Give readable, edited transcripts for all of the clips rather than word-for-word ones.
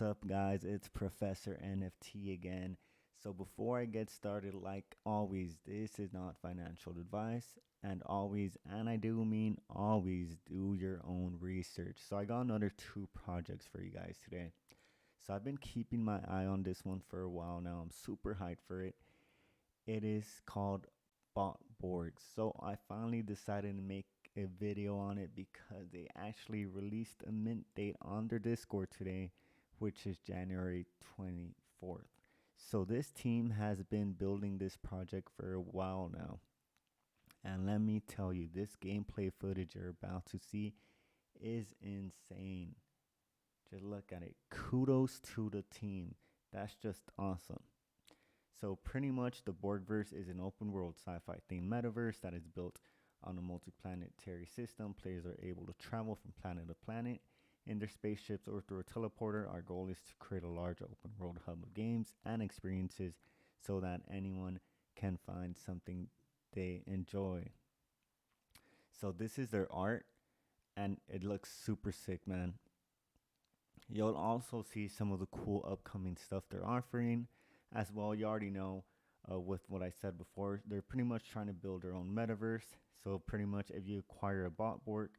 What's up, guys? It's Professor NFT again. So, before I get started, like always, this is not financial advice, and always, and I do mean always, do your own research. So, I got another two projects for you guys today. So, I've been keeping my eye on this one for a while now. I'm super hyped for it. It is called Bot Boards. So, I finally decided to make a video on it because they actually released a mint date on their Discord today, which is January 24th. So this team has been building this project for a while now. And let me tell you, this gameplay footage you're about to see is insane. Just look at it. Kudos to the team. That's just awesome. So pretty much the Borgverse is an open world sci-fi themed metaverse that is built on a multi-planetary system. Players are able to travel from planet to planet in their spaceships or through a teleporter. Our goal is to create a large open world hub of games and experiences so that anyone can find something they enjoy. So this is their art and it looks super sick, man. You'll also see some of the cool upcoming stuff they're offering as well. You already know with what I said before, they're pretty much trying to build their own metaverse. So pretty much if you acquire a bot board,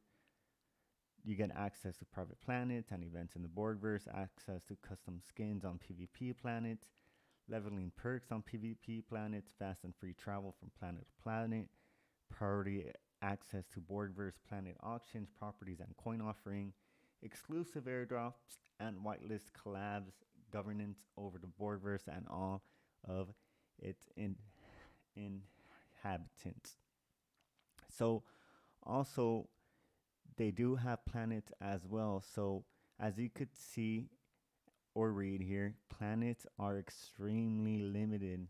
you get access to private planets and events in the Borgverse, access to custom skins on PvP planets, leveling perks on PvP planets, fast and free travel from planet to planet, priority access to Borgverse planet auctions, properties and coin offering, exclusive airdrops and whitelist collabs, governance over the Borgverse and all of its inhabitants. So also they do have planets as well. So as you could see or read here, planets are extremely limited.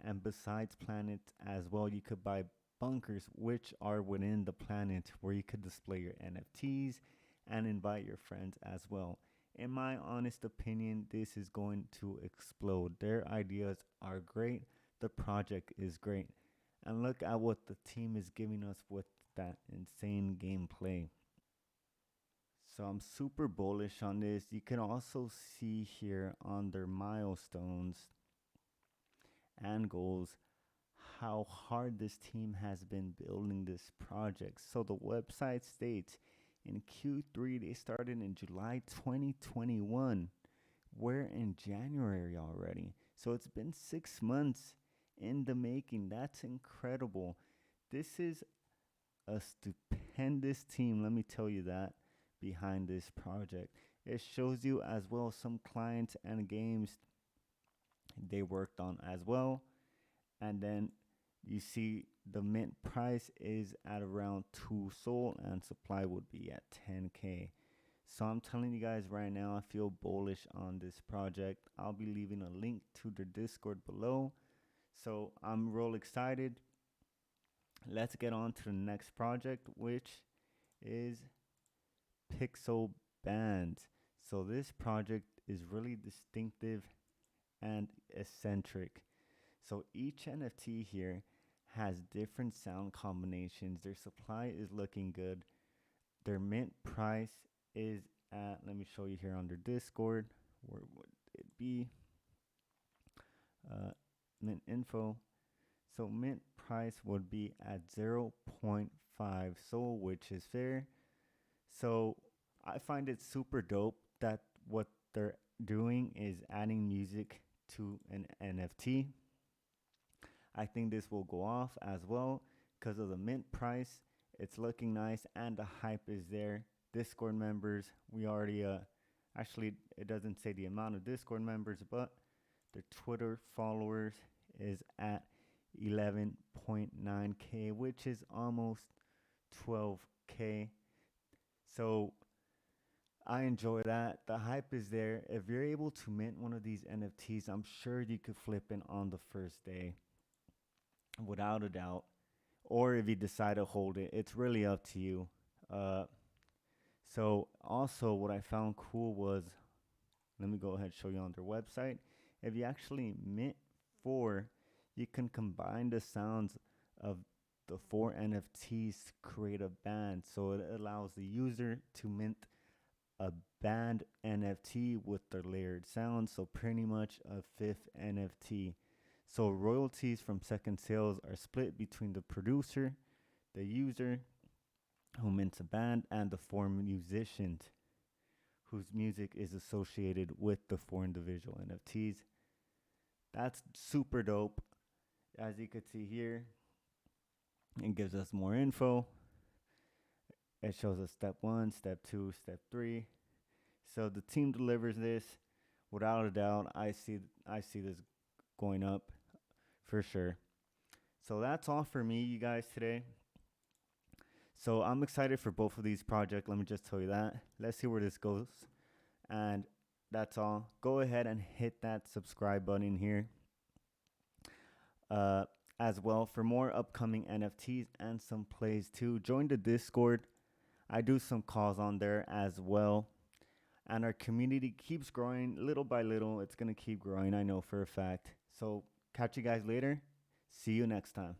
And besides planets as well, you could buy bunkers, which are within the planet where you could display your NFTs and invite your friends as well. In my honest opinion, this is going to explode. Their ideas are great. The project is great. And look at what the team is giving us with that insane gameplay. So I'm super bullish on this. You can also see here on their milestones and goals how hard this team has been building this project. So the website states in Q3 they started in July 2021. We're in January already. So it's been 6 months in the making. That's incredible. This is a stupendous team, let me tell you that, behind this project. It shows you as well some clients and games they worked on as well. And then you see the mint price is at around 2 SOL and supply would be at 10k. So I'm telling you guys right now, I feel bullish on this project. I'll be leaving a link to their Discord below. So I'm real excited. Let's get on to the next project, which is Pixel Band. So this project is really distinctive and eccentric. So each NFT here has different sound combinations. Their supply is looking good. Their mint price is at, let me show you here on their Discord. Where would it be? Mint info. So mint price would be at 0.5 SOL, which is fair. So I find it super dope that what they're doing is adding music to an NFT. I think this will go off as well because of the mint price. It's looking nice and the hype is there. Discord members, we already actually it doesn't say the amount of Discord members, but their Twitter followers is at 11.9k, which is almost 12k. So I enjoy that. The hype is there. If you're able to mint one of these NFTs, I'm sure you could flip it on the first day without a doubt. Or if you decide to hold it, it's really up to you. So also what I found cool was, let me go ahead and show you on their website. If you actually mint 4, you can combine the sounds of the 4 NFTs to create a band. So it allows the user to mint a band NFT with the layered sound, so pretty much a fifth NFT. So royalties from second sales are split between the producer, the user who mints a band, and the four musicians whose music is associated with the four individual NFTs. That's super dope. As you could see here, it gives us more info. It shows us step 1, step 2, step 3. So the team delivers this without a doubt. I see this going up for sure. So that's all for me, you guys, today. So I'm excited for both of these projects. Let me just tell you that. Let's see where this goes. And that's all. Go ahead and hit that subscribe button here. As well, for more upcoming NFTs and some plays too, join the Discord. I do some calls on there as well. And our community keeps growing little by little. It's going to keep growing, I know for a fact. So catch you guys later. See you next time.